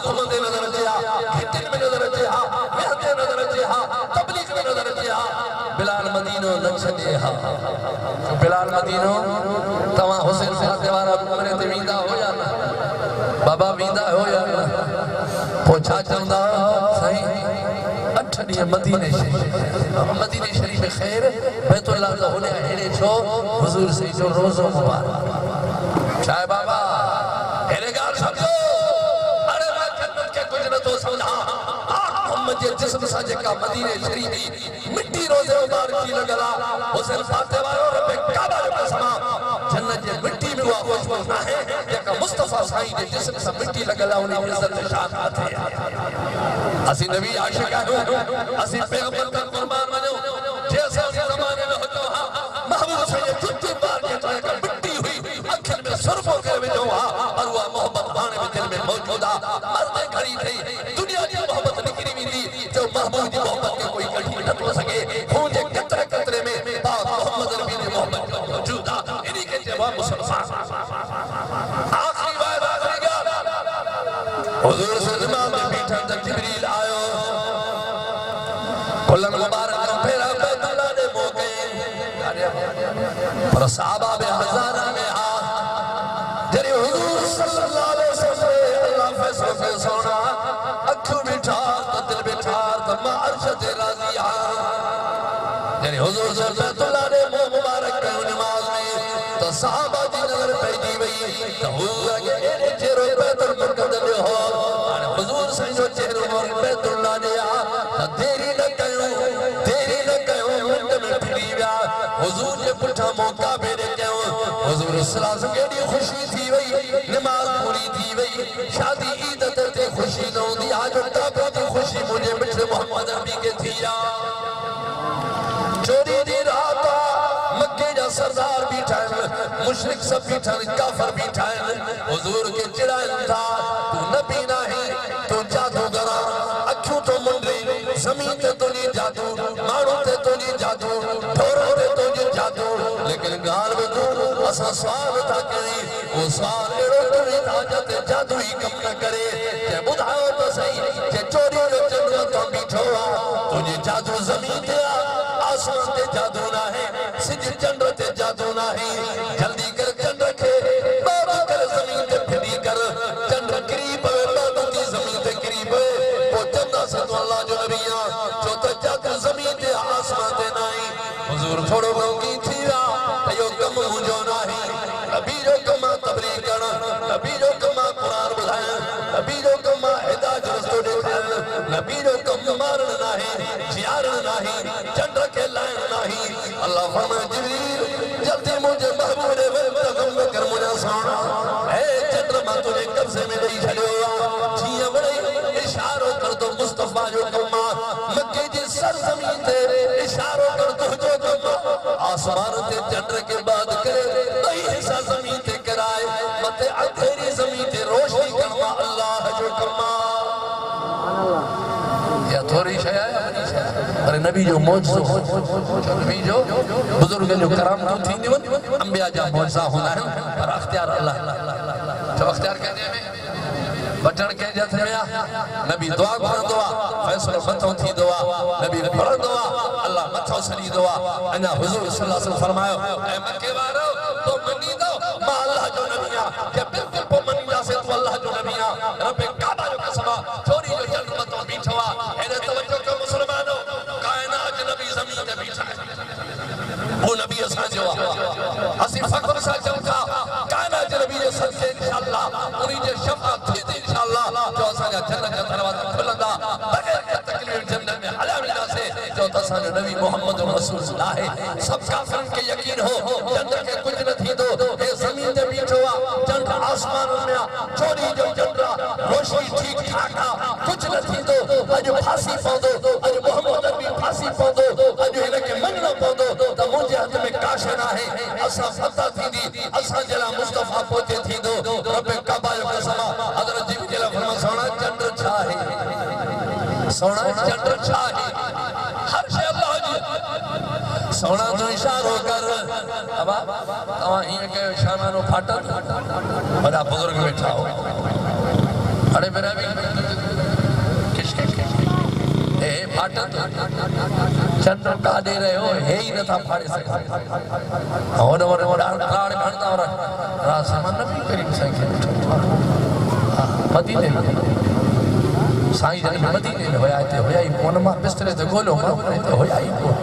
हुकूमत नजर अचे हा, हिटिन में नजर अचे हा, महते नजर अचे हा, तबलीग में नजर अचे हा। बिलाल मदीनो न छॾे हा। बिलाल मदीनो तव्हां हुसैन फाते वारा कमरे ते वेंदा हो या न? बाबा वेंदा हो या न? पोइ छा चवंदा साईं 8 ॾींहं मदीने शरीफ में ख़ैर बैतुल्लाह जो होने हेड़े छो हुजूर से जो रोज़ो मुबारक चाहे बाबा हेरे ॻाल्हि सम्झो। अरे मां जन्नत के कुछ न तो समझा मोहम्मद जे जिस्म सां जेका मदीने शरीफ जी मिट्टी रोज़े मुबारक की लगला हुसैन फाते वारो रब काबा जो कसम जन्नत जे मिट्टी में हुआ खुशबू ना है जेका मुस्तफा साईं जे जिस्म सां मिट्टी लगला उन इज्जत शान थे। असी नबी आशिक आहियूं, असी पैगंबर का कुर्बान वञो। जैसे उस ज़माने में होतो हा महबूब साईं जुत्ती पार के तो एक मिट्टी हुई अखिन में सुरफो के विझो हा और वो मोहब्बत हाणे भी दिल में मौजूद आ। मरते घड़ी थई दुनिया जी मोहब्बत निकरी वेंदी जो महबूब जी मोहब्बत के कोई कढी न तो सके। खून जे कतरे कतरे में पाक मोहम्मद नबी जी मोहब्बत मौजूद आ। इनी के जवाब मुसलमान आखिरी बात आखिरी ॻाल्हि हुजूर सल्लल्लाहु अलैहि वसल्लम में जिब्रील आयो कुल्लन मुबारक फेरा बैतुल्लाह ने मोके पर सहाबा में हजारा में आ जरे हुजूर सल्लल्लाहु अलैहि वसल्लम अल्लाह फैसला के सोना अखु बिठा तो दिल बिठा तो मां अर्श ते राजी आ जरे हुजूर बैतुल्लाह ने मुबारक के नमाज में तो सहाबा दी नजर पैजी वई तो हुजूर के चेहरे बैतुल मुक़द्दस हो हुजूर साईं जो चेहरो बैतुल्लाह ने आ देरी न कयो मिंट में फिरी विया हुजूर जे पुठा मौका भेरे कयो हुजूर सल्लल्लाहु केडी खुशी थी वई नमाज पूरी थी वई शादी ईद ते खुशी न होंदी आज ताबे दी खुशी मुझे मिठे मोहम्मद नबी के थी आ। चोरी दी रात मक्के जा सरदार बीठा मुशरिक सब बीठा काफिर बीठा हुजूर के चिड़ाइन था तू नबी नहीं तू जादूगर अखियों तो मुंडे जमीन ते तुझी जादू माण्हू ते तुझी जादू ढोरों ते तुझी जादू लेकिन ॻाल्हि में तू असां सवाल था करी वो सवाल अहिड़ो करी था जिते जादू ही कम न करे के ॿुधायो तो सही के चोरी जो चंद्र तो बीठो आ तुझी जादू जमीन ते आसमान ते जादू ना है सिज चंद्र ते जादू ना है जल्दी कर चंद्र के बाबा कर जमीन ते फिरी कर चंद्र गिरी पवे बाबा दी जमीन ते गिरी पवे वो चंदा सतो अल्लाह जो नबिया जो तो जादू जमीन ते आसमान ते नहीं हुजूर थोड़ो गंगी थी वा यो कम मुझो नहीं नबी जो कम तबलीग करना नबी जो कम कुरान बुधाया नबी जो कम हिदायत रस्तो दिखाया नबी जो कम मारन नहीं जियारन नहीं चंद्र के लाइन नहीं अल्लाह फरमाए जिब्रील जल्दी मुझे महबूब ने पैगंब कर मुझे सुना ए चंद्रमा तुझे कब्जे में नहीं छड़ियो जिया बड़े इशारो कर दो मुस्तफा जो कम्मा मक्के की सरजमीन ते इशारो कर दो जो कम्मा आसमान ते चंद्र के बाद करे कई हिस्सा जमीन ते कराए मते अंधेरी जमीन ते रोशनी करवा अल्लाह जो कम्मा या थोड़ी शय अरे नबी जो मौजज़ो नबी जो बुजुर्ग जो करामत थींदी वन अंबिया जा मौजज़ा होना है पर अख्तियार अल्लाह जो अख्तियार कहने में बटन के जथ में नबी दुआ करंदो आ फैसलो मथो थी दुआ नबी पढ़ंदो आ अल्लाह मथो सड़ी दुआ अना हुजूर सल्लल्लाहु अलैहि वसल्लम फरमायो ए मक्के वारो तो मनी दो मां अल्लाह जो नबी आ के बिल्कुल पो मनी जा से तो अल्लाह जो नबी आ रब काबा जो कसम चोरी जो जन्म मथो बीठो आ एने तवज्जो को मुसलमानो कायनात नबी जमीन ते बीठा है वो नबी असा जो असी फख्र सा चमका कायनात नबी जे सदके इंशाअल्लाह उनी जे शफाअत थी इंशाअल्लाह जो असा जा जन्नत जा दरवाजा खुलंदा बगैर तकलीफ जन्नत में हला मिला से जो तसा नबी मोहम्मद रसूलुल्लाह है सब काफिरन के यकीन हो जन्नत के कुछ न थी दो ए जमीन ते बीठो आ चंद्र आसमान में चोरी जो चंद्र रोशनी ठीक ठाक कुछ न थी दो अज फांसी पौंदो अज मोहम्मद नबी फांसी पौंदो अज इनके मननो पौंदो त मुझे हाथ में काशना है असा पता थींदी असा जला मुस्तफा पहुंचे थी दो रब काबा जो कसम हजरत जिब्रील फरमा सोना चंद्र छा है सोना चंद्र छा है हर शय अल्लाह जी सोना तो इशारो कर अब तवा इन के शानानो फाटल बड़ा बुजुर्ग बैठा हो अरे मेरा भी फाटत चंड काॾे रहियो हे ई नथा फाड़े सघनि होॾे होॾे होॾे राड़ खणंदा रासमान नबी करीम साईं खे ॾिठो मदीने में साईं जन मदीने में हुया हिते हुया ई कोन मां बिस्तरे ते ॻोल्हियो मां हिते हुया ई कोन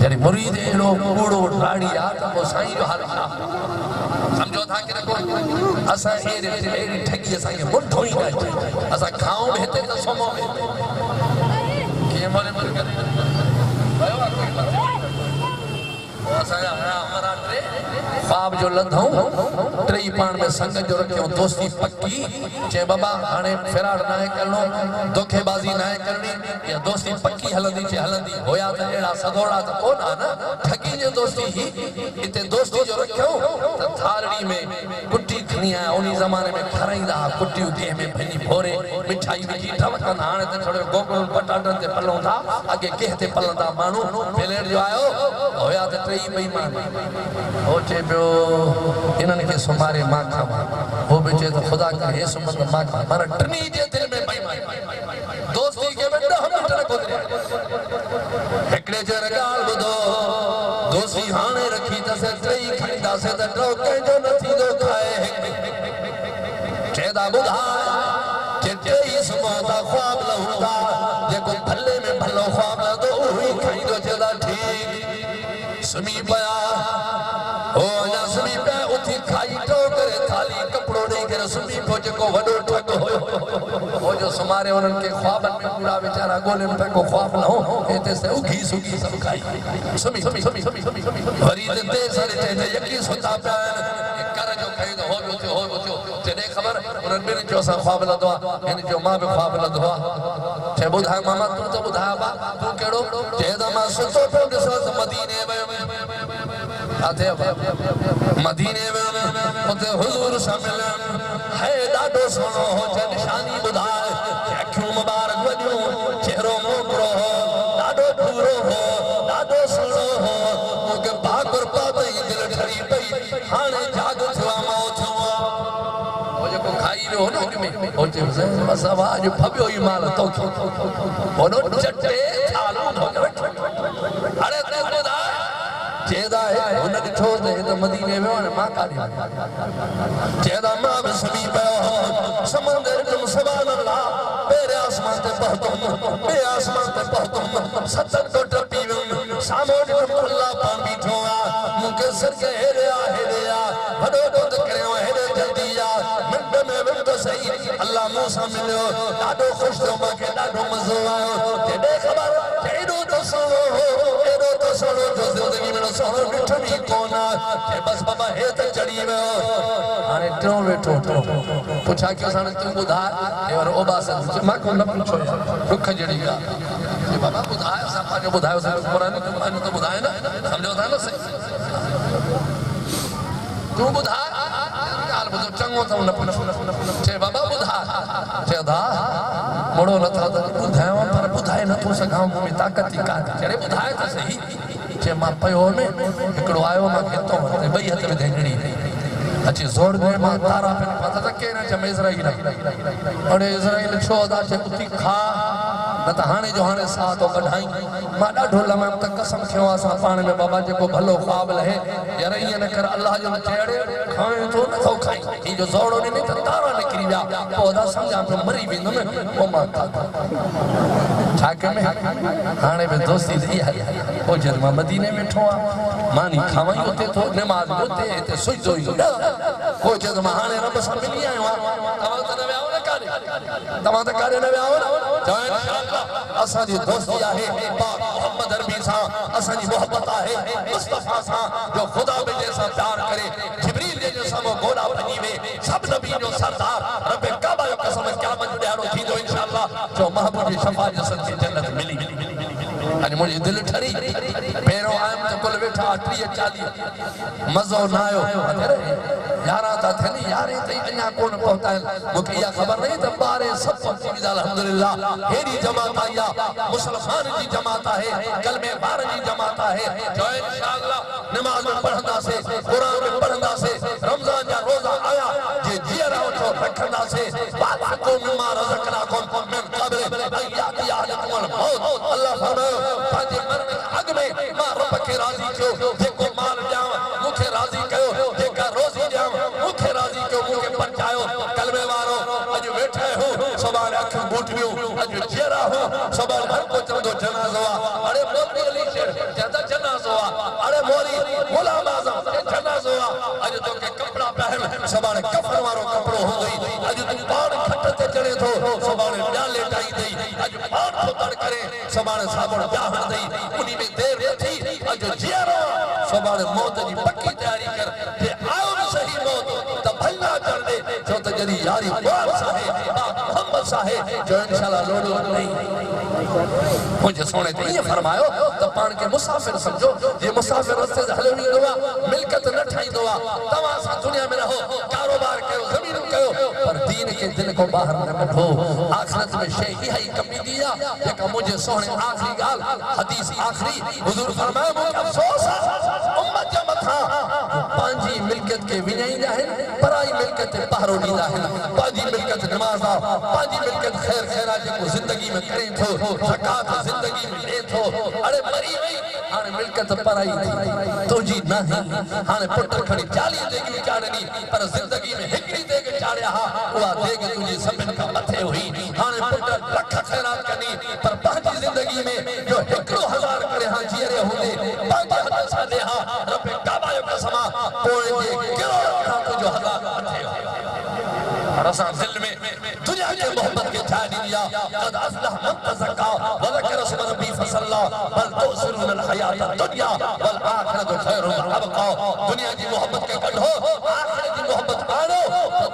जॾहिं मुरीद अहिड़ो कूड़ो राड़ी आहे त पोइ साईं जो हाल छा सम्झो था की रखो असां अहिड़ी ठगी असांखे मुंठो ई न अचे असां खाऊं बि हिते त सुम्हूं बि हिते कीअं मोले मोले करे असांजा हमारा टे ख्वाब जो लधऊं टई पाण में संगत जो रखियो दोस्ती पक्की चे बाबा हाणे फिराड़ न आहे करणो धोखेबाज़ी न आहे करणी या दोस्ती पक्की हलंदी चे हलंदी होया त अहिड़ा सगोड़ा त कोन आहे न ठगी जो दोस्ती ही हिते दोस्ती जो रखियो त थारड़ी में कुटी खणी आया उन ज़माने में खाराईंदा कुटियूं कंहिं में पंहिंजी भोरे मिठाई विझी ठवकंदा हाणे त थोरो गोगड़ुनि पटाटनि ते पलूं था अॻे कंहिं ते पलंदा माण्हू प्लेट जो आयो होया त टई बेईमान हो चे पियो इन्हनि खे सुमारे मां खावां हो बि चए थो ख़ुदा करे हे सुम्हंदो मां खावां माना टिनी जे दिलि में बेईमान दोस्ती खे बि 10 मिंट न गुज़रिया हिकिड़े चयो ॻाल्हि ॿुधो दोस्ती हाणे रखी अथसि टई खणींदासीं त ड्रो कंहिंजो न थींदो खाए चएदा ॿुधाए जे टई सुम्हूं था ख्वाब लहूं था जेको भले में भलो ख्वाब लहंदो उहो ई खाईंदो चएदा ठीकु सुम्ही पिया हो अञा सुम्ही पिया उथी खाई टो करे थाली कपिड़ो ॾेई करे सुम्ही पियो जेको वॾो ठग हुयो हो जो सुमारे उन्हनि खे ख्वाबनि में पूरा वीचारा ॻोल्हनि पिया को ख्वाब न हो हिते से उघी सुघी सभु खाई सुम्ही वरी ते सारे चए यकी सुता पिया आहिनि कर जो खई त हो बि थियो जॾहिं ख़बर उन्हनि ॿिनि जो असां ख्वाब लधो आहे हिन जो मां बि ख्वाब लधो आहे चए ॿुधाए मामा तूं त ॿुधाए बा तूं कहिड़ो चए त मां सुतो पियो ॾिसां त मदीने वियो मदीने में उते हुजूर सां मिलन है ॾाढो सुहिणो हो चे निशानी ॿुधाए अखियूं मुबारक वॾियूं चेहरो मोकरो हो ॾाढो पूरो हो ॾाढो सुहिणो हो मूंखे भाकुर पातई दिलि ठरी पई हाणे जाग थियो आहे मां उथियो हो जेको खाई वियो हो न अॻु में हो चयो असां अॼु फबियो ई माल तोखे होॾो चटे थालूं धोके वेठो हाणे तूं ॿुधाए चेदा है हुन ॾिठो त हे त मदीने वियो न मां काॾे चेदा मां बि सुम्ही पियो समंदर जो सुभान अल्लाह पहिरें आसमान ते पहुतुम ॿिए आसमान ते पहुतुम 7 तो टपी वियुमि साम्हूं ॾिठुमि अल्लाह पाण बीठो आहे मूंखे सिरके हेॾे वॾो ॾोध करियो हेॾे जल्दी आहे मिंट में मिंट सही अल्लाह मूं सां मिलियो ॾाढो ख़ुशि थियो मूंखे ॾाढो मज़ो आयो जॾहिं ख़बर एॾो त सुहिणो हो एॾो त सुहिणो जो ज़िंदगी में सोनो ॾिठो ई कोन आहे बस बाबा हे त चढ़ी वियो हाणे टियों वेठो पुछा कि हाणे तूं ॿुधाए और ओबासन मां को न पुछो दुख जहिड़ी ॻाल्हि बाबा ॿुधाए असां पंहिंजो ॿुधायो क़ुरान त ॿुधाए न सम्झो था न सही तूं ॿुधाए ॻाल्हि ॿुधो चङो अथव न पुछो चए बाबा ॿुधाए चए दा मुड़ो नथा त ॿुधायो पर ॿुधाए नथो सघां मूं में ताक़त ई कान्हे चढ़े ॿुधाए त सही चे मां पियो में हिकिड़ो आयो मूंखे तो ॿई हथ में धेंगड़ी अची ज़ोर दे मां तारा पे पता त केर चम इज़राइल अरे इज़राइल छो अदा चे उती खा न त हाणे जो हाणे साह तो कढाई मां ॾाढो लमम त कसम खयो असां पाण में बाबा जेको भलो ख्वाब लहे यार ईअं न कर अल्लाह जो चढ़े खाए तो न थो खाई ही जो ज़ोरो ॾिनी त तारा निकिरी विया पोइ अदा सम्झां पियो मरी वेंदुमि पोइ मां छा कयां हाणे बि दोस्ती थी हली पोइ जॾहिं मां मदीने वेठो आहियां मानी खावाई उते थो नमाज़ उते हिते सुजो ई पोइ चए त मां हाणे रब सां मिली आयो आहियां तव्हां त न विया हो न काॾे तव्हां त काॾे न विया हो न असांजी दोस्ती आहे पाक मोहम्मद अरबी सां असांजी मोहब्बत आहे मुस्तफा सां जो ख़ुदा बि जंहिंसां प्यार करे जिब्रील जे साम्हूं गोला भॼी वे सभु नबी जो सरदार रब काबा जो कसम क़यामत जो ॾियारो थींदो इंशाअल्लाह जो महबूब जी शफ़ाअत जे सदके जन्नत मिली अॼु मुंहिंजी दिलि ठरी पहिरियों आयमि त कुल वेठा 30-40 मज़ो न आयो 11 था थियनि 11 ताईं अञा कोन पहुता आहिनि मूंखे इहा ख़बर नहीं त 12 सभु पहुची विया अल्हम्दुलिल्लाह हेड़ी जमात आई आहे मुसलमान जी जमात आहे कलमे वारनि जी जमात आहे जो इंशाअल्लाह नमाज़ में पढ़ंदासीं क़ुरान में पढ़ंदासीं रमज़ान जा रोज़ा आया जे जीअरा रखंदासीं बात को मिमा रज़क़नाकुम मिन क़ब्ल अन यातिया अहदकुमुल हूं सुभाणे हर को चंदो जनाज़ो अरे मोती अली शेर जदा जनाज़ो अरे मोरी गुलाम आज़म जनाज़ो अज तो के कपड़ा पहन सुभाणे कफन वारो कपड़ो होई अज तू पाण खट ते चढ़े थो सुभाणे डाले टाई दई अज पाण खोतड़ करे सुभाणे साबण जाहण दई उनी में देर थी अज जियारो सुभाणे मौत जी पक्की तैयारी कर जे आओ न सही मौत त भला कर दे जो त जदी यारी बात साहे मोहम्मद साहे जो इंशाल्लाह लोडो नहीं मुझे सोने ते ये फरमायो त पाण के मुसाफिर समझो जे मुसाफिर रस्ते हले नी दोआ मिलकत न ठाई दोआ तवा सा दुनिया में रहो कारोबार कयो जमीन कयो पर दीन के दिल को बाहर न कढो आखिरत में शे ही कमी दिया जेका मुझे सोने आखिरी गाल हदीस आखिरी हुजूर फरमाया मुझे अफसोस उम्मत जा मथा पांजी मिलकत के विनाईंदा है पराई मिलकत ते पहरो दीदा है पांजी मिलकत नमाज पांजी मिलकत खैर खैरात को जिंदगी में करे थो ज़कात जिंदगी में दे थो अरे मरी वई हाने मिलकत पराई थी तुझी नहीं हाने पुत्र खड़ी 40 देगी चाड़नी पर जिंदगी में हिकड़ी देग चाड़या हा उहा देग तुझी सभिन का मथे हुई हाने पुत्र लख खैरात कनी पर पांजी जिंदगी में जो 1000 करे हां जीरे होंदे पांजी हद सादे हा रब काबा जो कसमा कोई जे किरो तुझो हजार मथे रसा दिल में दुनिया के मोहब्बत के छा दिया कद अफलह मन तज़क्का व ज़करा स्म रब्बी फसल्ला बल तुसिरुन अल हयात दुनिया वल आखिरतु खैरुन व अबका दुनिया की मोहब्बत के कढो आखिरत की मोहब्बत आनो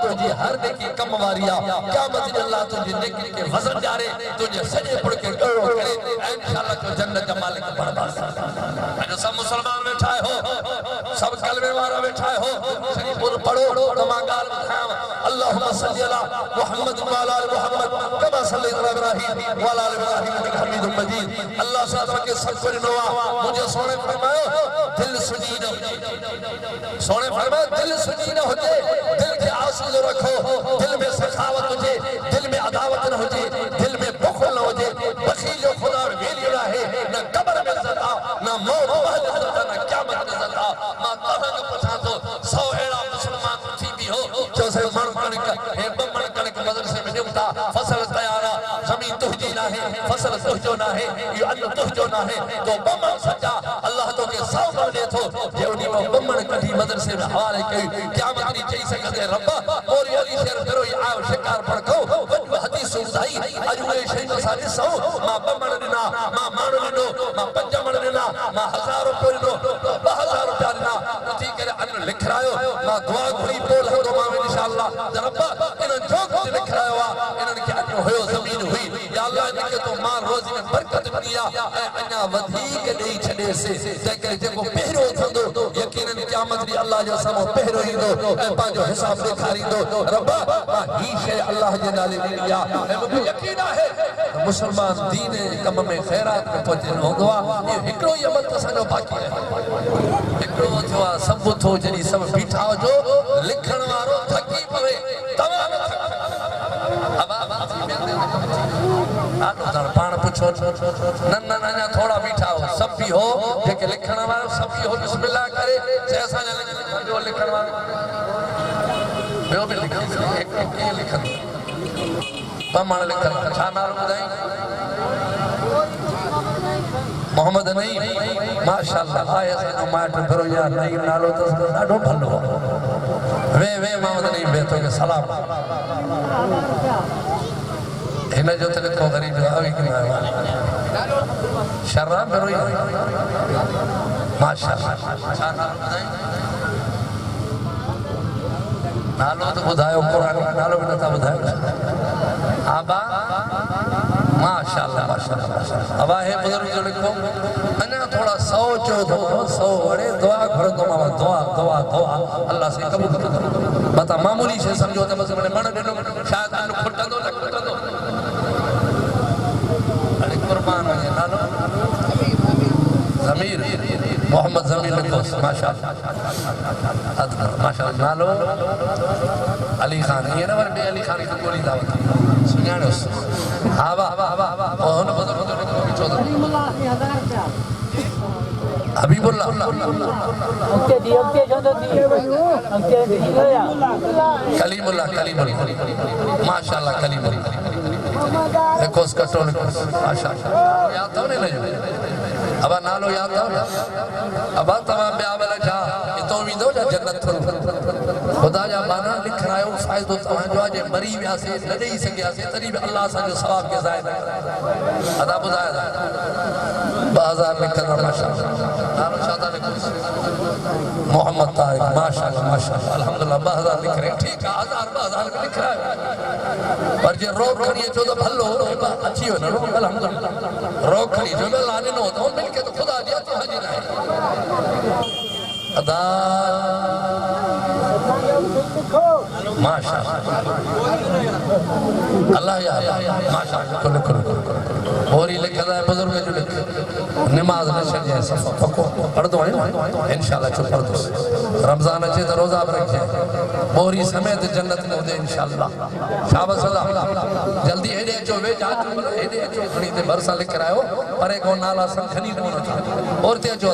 तुझे हर नेकी कम वारिया क़यामत में अल्लाह तुझे नेकी के वजन जारे तुझे सजे पड़ के करो करे इंशाअल्लाह तो जन्नत का मालिक बनदा अने सब मुसलमान बैठा हो सब कलमे वाला बैठा हो शरीफ पढ़ो तमा गाल खाम अल्लाहुम्मा सल्ली अला मुहम्मद व अला मुहम्मद कमा सल्लैता अला इब्राहीम व अला इब्राहीम इन्नका हमीदुम मजीद अल्लाह साहब के सब को नवा मुझे सोने फरमायो दिल सुजी न सोने फरमाया दिल सुजी न होजे दिल के आंसू रखो दिल में सखावत होजे दिल में अदावत न होजे दिल में बुखल न होजे बखील जो खुदा वेलियो रहे न कब्र में सदा न मौत बाद सदा न क़यामत में सदा मां तोहन के पुछा तो 100 एड़ा मुसलमान थी भी हो जो से मन कणक हे बमण कणक मदरसे में निमता फसल तैयार जमीन तुझी ना है फसल तुझो ना है ये अन्न तुझो ना है तो बमण सच्चा अल्लाह तो के 100 दे थो जेवडी वो बमण कढी मदरसे में हवाले कई क़यामत नी चई सकदे रब और अली शेर करो ये आओ शिकार पड़को वड हदीस सुधाई अजुए शै जो सारी सौ मां बमण दिना मां माणो दिनो मां पंज मण दिना मां 1000 रुपए दिनो 2000 रुपया दिना उठी करे अन्न लिखरायो मां दुआ घुरी बोल हदो मां इंशाअल्लाह रब इन जो कुछ लिखरायो आ इनन के अन्न होयो जमीन हुई या अल्लाह इनके तो मां रोजी में बरकत दिया ए अन्या वधिक देई छडे से जेके जेको पहिरो थंदो यकीनन क़यामत दी अल्लाह जो समो पहिरो ईंदो ए पांजो हिसाब ॾेखारींदो रब मां ही शे अल्लाह जे नाले दिया ए मूंखे यकीन आहे मुसलमान दीन कम में खैरात में पहुंचल होंदो आ ये हिकड़ो ई अमल असांजो बाक़ी आहे हिकड़ो थियो आ सब थो जड़ी सब बीठा हुजो लिखण वारो थकी पवे तमाम पाण पुछो न न न थोड़ा बीठा हो सब भी हो जेके लिखण वारो सब भी हो बिस्मिल्लाह करे से असां जो लिखण वारो ॿियो बि लिखण के लिखण बमण लिखण छा नालो ॿुधाई मोहम्मद नहीं माशाअल्लाह आए असांजो माइट फिरो यार नहीं नालो त ॾाढो भलो वे मोहम्मद नहीं वे तो के सलाम हिन जो त लिखो गरीब जो आवी कि शर्रा फिरो माशाअल्लाह छा नालो ॿुधाई नालो तो बुधायो कुरान नालो भी नथा बुधायो आबा माशाअल्लाह माशाअल्लाह अब है बुजुर्ग जो लिखो अना थोड़ा 100 चो दो 100 वड़े दुआ घर तो मां दुआ दुआ दुआ अल्लाह से कबूल करो बता मामूली से समझो तो बस मैंने मन देनो शायद अन खुटंदो न खुटंदो अरे कुर्बान हो नालो जमीर मोहम्मद जमीर लिखो माशाअल्लाह माशाअल्लाह नालो अली खान ये ना बे अली खान की गोली दावत सुनानोस हां वाह वाह वाह ओहन बदल बदल को चौधरी हबीबुल्लाह ओके दी कलीमुल्लाह कलीमुल्लाह माशाअल्लाह कलीमुल्लाह देखो उसका टोन माशाअल्लाह याद तो नहीं लगे अब नालो याद तो अब तमाम ब्यावल जा तो विंदो जा जन्नत थो खुदा जा बाना लिख रहा है फायदो तवाजो जे मरी व्यासे न देई सकियासे तरी भी अल्लाह सा जो सवाब के जाए अदा बुझाया 2000 लिखदा माशाअल्लाह नालो शादा लिखो मोहम्मद तारिक माशाअल्लाह माशाअल्लाह अल्हम्दुलिल्लाह 2000 लिख रहे ठीक है 1000 2000 लिख रहा है पर जे रोक खड़िए जो तो भलो अच्छी हो ना अल्हम्दुलिल्लाह रोक खड़ी जो लाने न होता मिल के तो खुदा दिया तो हाजिर है अदा माशाअल्लाह अल्लाह या माशाअल्लाह लिखो और ये लिखा है बुजुर्ग जो लिख नमाज न छजे सफा पको पढ़ दो इंशाल्लाह चुप पढ़ दो रमजान अचे तो रोजा रखे बोरी समेत जन्नत में दे इंशाल्लाह शाबाश सदा जल्दी हेडे अचो वे जा हेडे अचो खणी ते भरसा लिख रहा हो परे को नाला समझनी कोन था और ते अचो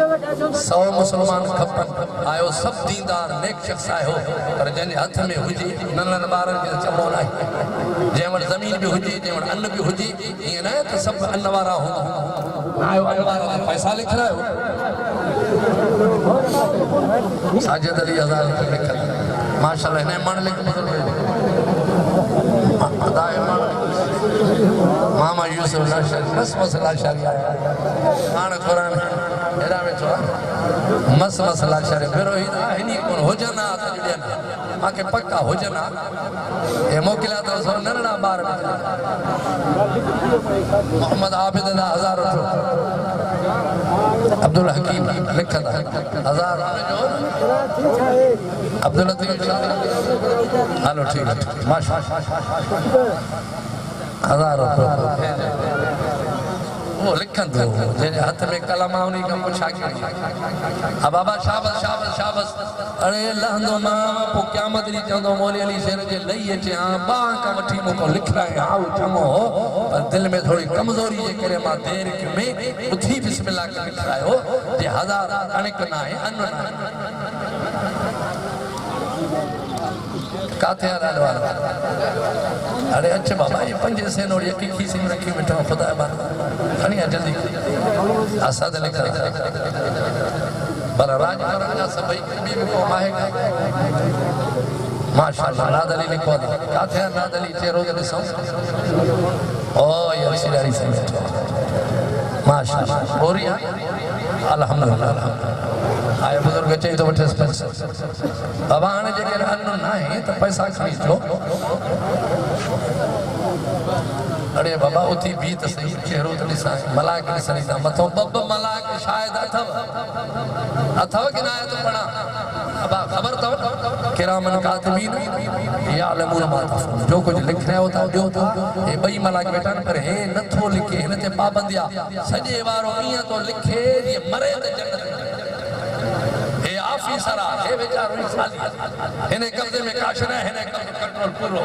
100 मुसलमान खपन आयो सब दीनदार नेक शख्स आयो पर जन हाथ में हुजी ननन बारन के चमो नाही जेवण जमीन भी हुजी जेवण अन्न भी हुजी ये ना तो सब अन्न वारा हो आयो अन्न वारा पैसा लिख रहा हो साजिद अली आजाद लिख माशाअल्लाह ने मन लिख अदाए मन मामा यूसुफ लाशारी बस मसला शारी आन कुरान एरा में छो मस मसला शारी फेरो हिनी कोन हो जना त जुड़िया माके पक्का हो जना ए मोकला तो सो नरड़ा बार मोहम्मद आबिद दा 1000 उठो अब्दुल हकीम लिखदा 1000 जो अब्दुल लतीफ हेलो ठीक है माशाअल्लाह 1000 उठो वो लिखन दो जे हाथ में कलम आउनी का पूछा के अब बाबा शाबाश शाबाश शाबाश अरे लहंदो मां पो क़यामत दी चंदो मौली अली शेर जे लई अचे हां बा का वठी मो को लिख रहा है आओ चमो पर दिल में थोड़ी कमजोरी जे करे मां देर में उठी बिस्मिल्लाह के लिख रहा हो जे 1000 कणिक ना है अन्न ना काथे वाला अरे अच्छा बाबा ये पंजे से नोड़ ये की सिंह रखी बैठा खुदा बात खणी जल्दी आसाद लिखा पर राजा सभई भी को माहे माशाअल्लाह नादली लिखो काथे नादली चे रोज दिसो ओ यार सिरारी से बैठो माशाअल्लाह बोरिया अल्हम्दुलिल्लाह आए बुजुर्ग चाहिए तो वठे बाबा आने जे के अन्न ना है तो पैसा खणी जो अरे बाबा उठी भी तो सही चेहरो तो निसा मलाक निसनी ता मथो बब मलाक शायद अथव कि ना है तो पढ़ा अब खबर तो किरामन कातिबीन यालमून मा तफअलून जो कुछ लिख रहे होता जो तो ए बई मलाक बेटा पर हे नथो लिखे इन ते पाबंदिया सजे वारो इया तो लिखे ये मरे ते जन्नत ऑफिसर है बेचारो साली इने कब्जे में काशना है इने कंट्रोल पूरो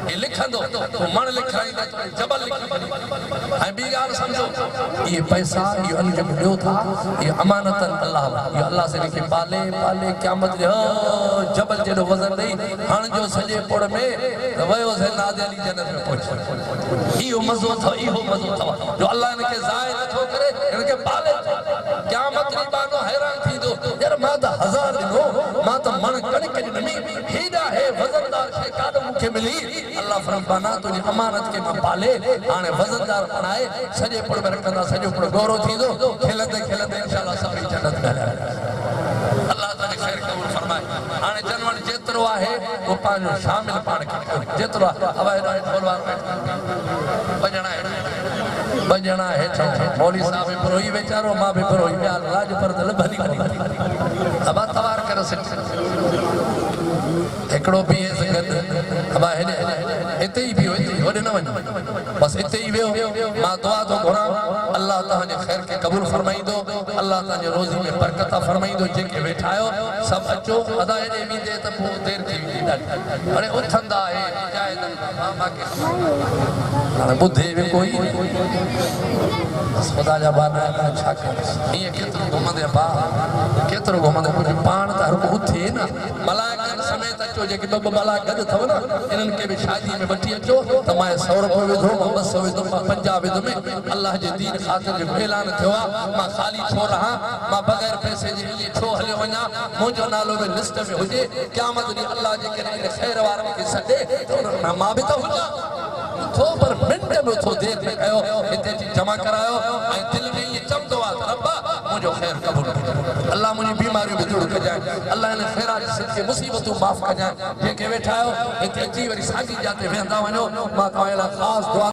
ये लिखंदो तो मन लिखाइंदा तो जबल लिखी है बी गाल समझो ये पैसा ये अन जब दियो था ये अमानतन अल्लाह ये अल्लाह से लिखे पाले पाले क़यामत जो जबल जेडो वजन नहीं हण जो सजे पोड़ में वयो से नादे अली जन्नत में पहुंच इहो मजो था इहो मजो था जो अल्लाह इनके जाय न थो करे इनके पाले क़यामत री बानो हैरान थी दो यार मां दा 1000 दिनो मां तो मन कणिक नमी हेडा है वजनदार शे काद मुखे मिली अल्लाह फरमाना तुझे अमानत के में पाले आने वजनदार बनाए सजे पड़ में रखंदा सजो पड़ गौरव थी दो खेलते खेलते इंशाल्लाह सभी जन्नत में अल्लाह ताला खैर कबूल फरमाए आने जनवन जेतरो आहे वो पांजो शामिल पाण के जेतरो हवाई राय बोलवार बजना है मौली साहब भी परोई बेचारो मां भी परोई प्यार राज पर दल भली भली अब तवार कर से एकड़ो भी है सगत अब हेने इते ही भी होने न वन बस इते ही वियो मां दुआ तो घुरा अल्लाह ताला ने खैर के कबूल फरमाई दो अल्लाह ताला ने रोजी में बरकत फरमाई दो जेके बैठायो सब अचो अदा हेने भी दे त देर थी अरे उठंदा है जाए मामा के अरे बुद्धि भी कोई बस खुदा जा बाना अच्छा कर ये केतरो घुमंदे पा केतरो घुमंदे पाण त हर को उठे ना मलाइकन समेत अचो जेके ॿ बाला गॾु अथव न इन्हनि खे बि शादी में वठी अचो त मां 100 रुपयो विधो मां 200 विधो मां 50 विधुमि अल्लाह जे दीन ख़ातिर जो ऐलान थियो आहे मां ख़ाली छो रहां मां बग़ैर पैसे जे इहे छो हलियो वञा मुंहिंजो नालो बि लिस्ट में हुजे क़यामत ॾींहुं अल्लाह जे करे इन ख़ैर वारनि खे सॾे त उन्हनि मां बि त हुजां थो पर मिंट में थो देरि में कयो हिते अची जमा करायो ऐं दिलि में इहे चवंदो आहे त रब्बा मुंहिंजो ख़ैर क़बूल कजांइ अल्लाह मुंहिंजी बीमारियूं बि दूर कजांइ अल्लाह इन ख़ैरात खे मुसीबतूं माफ़ कजांइ जेके वेठा आहियो हिते अची वरी साॻी जाते वेहंदा वञो मां तव्हां लाइ ख़ासि दुआ